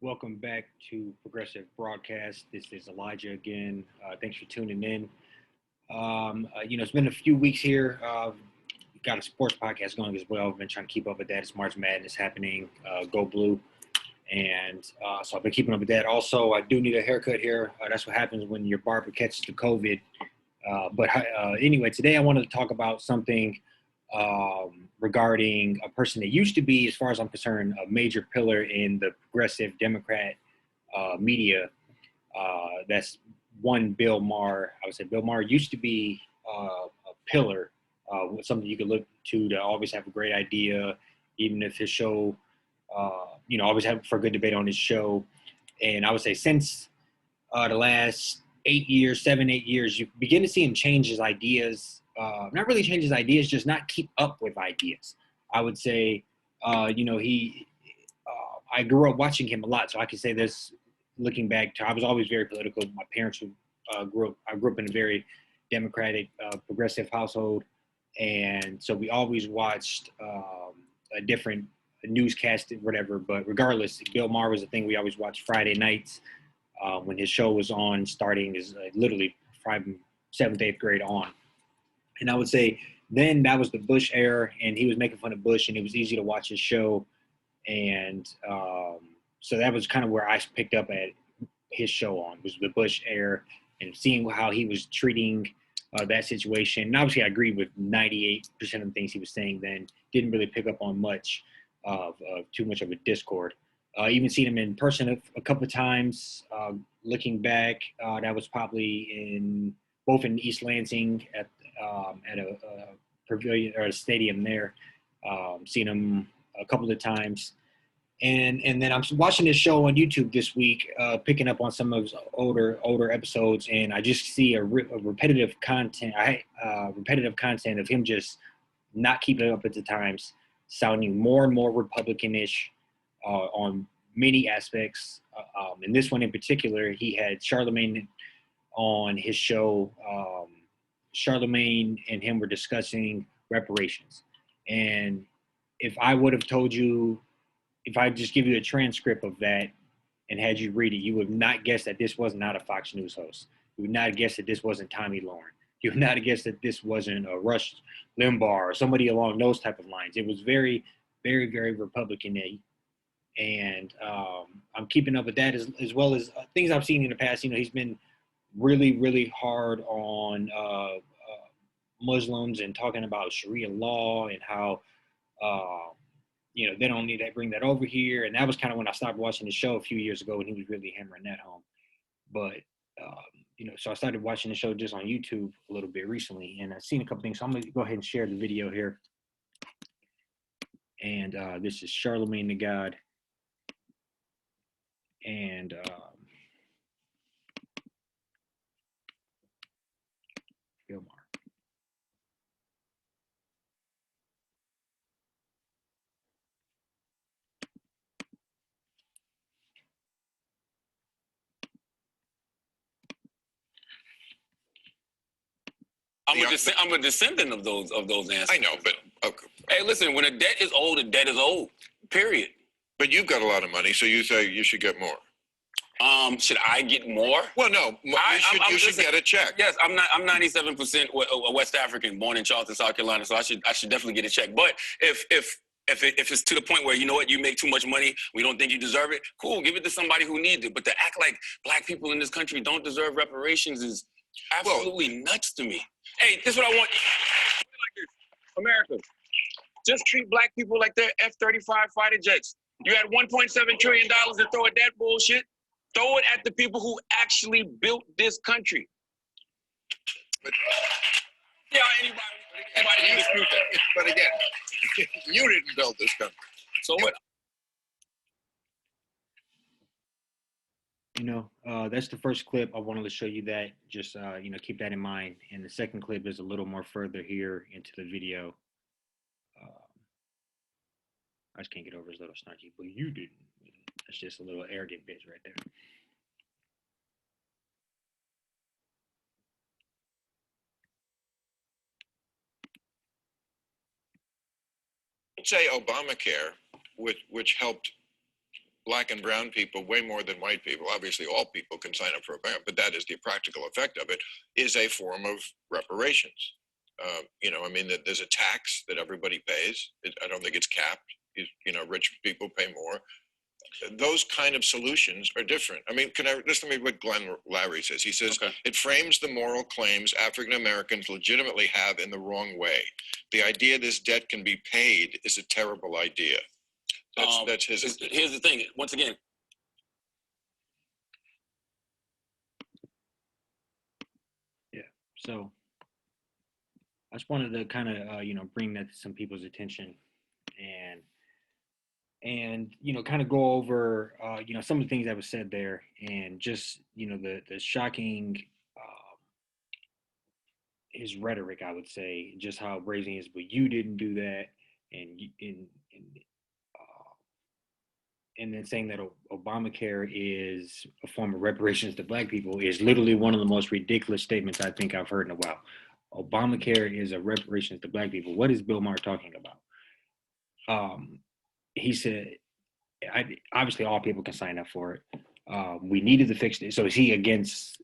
Welcome back to Progressive Broadcast. This is Elijah again. Thanks for tuning in. It's been a few weeks here. We've got a sports podcast going as well. I've been trying to keep up with that. It's March Madness happening. Go Blue. And so I've been keeping up with that. Also, I do need a haircut here. That's what happens when your barber catches the COVID. But anyway, today I wanted to talk about something regarding a person that used to be, as far as I'm concerned, a major pillar in the progressive Democrat media. That's one Bill Maher. I would say Bill Maher used to be a pillar, something you could look to always have a great idea, even if his show, always have for a good debate on his show. And I would say since the last 8 years, 7, 8 years, you begin to see him change his ideas. Not really change his ideas, just not keep up with ideas. I would say, he. I grew up watching him a lot, so I can say this. Looking back, I was always very political. My parents grew up. I grew up in a very democratic, progressive household, and so we always watched a different newscast, whatever. But regardless, Bill Maher was the thing we always watched Friday nights when his show was on, starting is literally from seventh, eighth grade on. And I would say then that was the Bush era, and he was making fun of Bush, and it was easy to watch his show. And so that was kind of where I picked up at his show on, was the Bush era, and seeing how he was treating that situation. And obviously, I agreed with 98% of the things he was saying then. Didn't really pick up on much of too much of a discord. Even seen him in person a couple of times. Looking back, that was probably both in East Lansing at a pavilion or a stadium there. Seen him a couple of times, and then I'm watching this show on YouTube this week, picking up on some of his older episodes, and I just see a repetitive content. Repetitive content of him just not keeping up at the times, sounding more and more Republican-ish on many aspects. And this one in particular, he had Charlamagne on his show. Charlamagne and him were discussing reparations. And if I would have told you, if I just give you a transcript of that and had you read it, you would not guess that this was not a Fox News host. You would not guess that this wasn't Tommy Lauren. You would not guess that this wasn't a Rush Limbaugh or somebody along those type of lines. It was very, very, very Republican-y. And I'm keeping up with that as well as things I've seen in the past. He's been really, really hard on Muslims and talking about Sharia law and how they don't need to bring that over here. And that was kind of when I stopped watching the show a few years ago, and he was really hammering that home. But so I started watching the show just on YouTube a little bit recently, and I've seen a couple things. So I'm gonna go ahead and share the video here. And this is Charlamagne the God, and Bill Maher. I'm a descendant of those ancestors. I know, but okay. Hey, listen, when a debt is old, a debt is old. Period. But you've got a lot of money, so you say you should get more. Should I get more? Well, no, you should get a check. Yes, I'm 97% West African, born in Charleston, South Carolina, so I should definitely get a check. But if it's to the point where, you know what, you make too much money, we don't think you deserve it, cool, give it to somebody who needs it. But to act like black people in this country don't deserve reparations is absolutely nuts to me. Hey, this is what I want. Like this. America, just treat black people like they're F-35 fighter jets. You had $1.7 trillion to throw at that bullshit. Throw it at the people who actually built this country. But, yeah, anybody can dispute that. But again, you didn't build this country. So what? That's the first clip. I wanted to show you that. Just keep that in mind. And the second clip is a little more further here into the video. I just can't get over his little snarky, but you didn't. That's just a little arrogant bitch right there. Say Obamacare, which helped black and brown people way more than white people. Obviously, all people can sign up for Obamacare, but that is the practical effect of it, is a form of reparations. You know, I mean, there's a tax that everybody pays. I don't think it's capped. You know, rich people pay more. Those kind of solutions are different. I mean, listen to me what Glenn Larry says. He says, Okay. it frames the moral claims African Americans legitimately have in the wrong way. The idea this debt can be paid is a terrible idea. That's his. Here's the thing. Once again, Yeah. So I just wanted to kind of you know, bring that to some people's attention, and you know, kind of go over you know, some of the things that was said there, and just, you know, the shocking his rhetoric, I would say, just how brazen he is. But you didn't do that, and uh, and then saying that Obamacare is a form of reparations to Black people is literally one of the most ridiculous statements I think I've heard in a while. Obamacare is a reparations to Black people. What is Bill Maher talking about? He said, obviously all people can sign up for it. We needed to fix it. So is he against,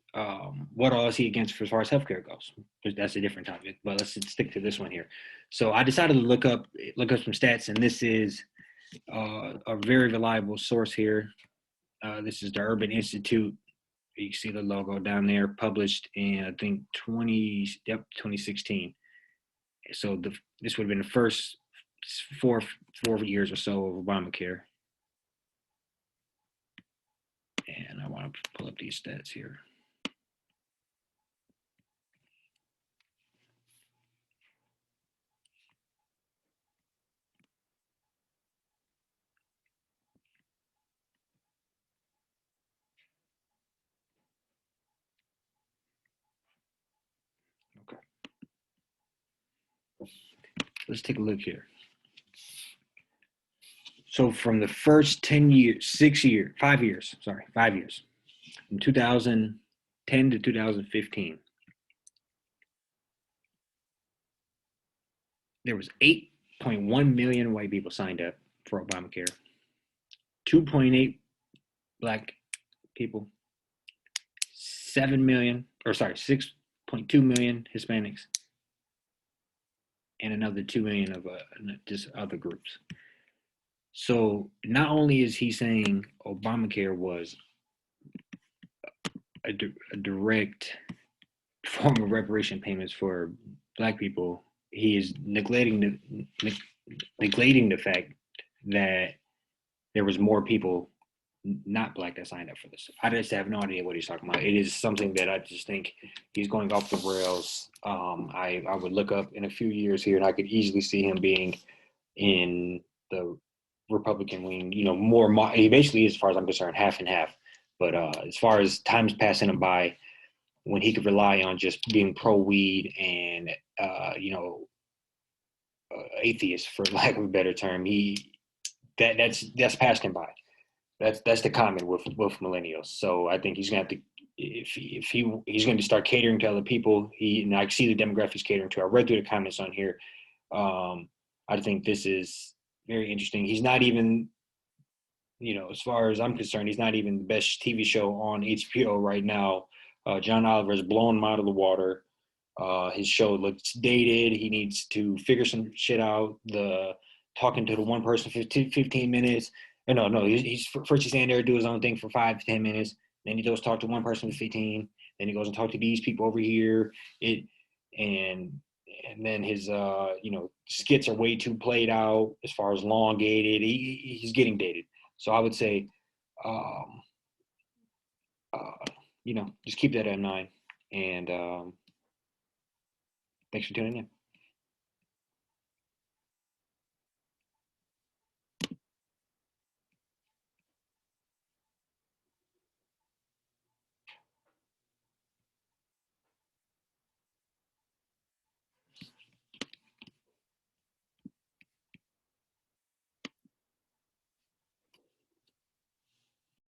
what all is he against as far as healthcare goes? That's a different topic, but let's stick to this one here. So I decided to look up some stats, and this is a very reliable source here. This is the Urban Institute. You can see the logo down there, published in, I think, 2016. So this would have been the first four years or so of Obamacare. And I want to pull up these stats here. Okay. Let's take a look here. So from the first 10 years, 5 years, from 2010 to 2015, there was 8.1 million white people signed up for Obamacare, 2.8 Black people, 6.2 million Hispanics, and another 2 million of just other groups. So not only is he saying Obamacare was a direct form of reparation payments for Black people, he is neglecting the fact that there was more people not Black that signed up for this. I just have no idea what he's talking about. It is something that I just think he's going off the rails. I would look up in a few years here, and I could easily see him being in the Republican wing. You know, more. He basically is, as far as I'm concerned, half and half. But as far as time's passing him by, when he could rely on just being pro weed and you know, atheist, for lack of a better term, that's passed him by. That's the common with millennials. So I think he's gonna have to, if he's going to start catering to other people. And I see the demographics catering to. I read through the comments on here. I think this is very interesting. He's not even, you know, as far as I'm concerned, he's not even the best TV show on HBO right now. John Oliver's blown him out of the water. His show looks dated. He needs to figure some shit out. Talking to the one person for 15 minutes. No. He's first he's standing there, do his own thing for 5 to 10 minutes. Then he goes talk to one person for 15. Then he goes and talk to these people over here. And then his you know, skits are way too played out as far as elongated. He's getting dated. So I would say, you know, just keep that in mind. And thanks for tuning in.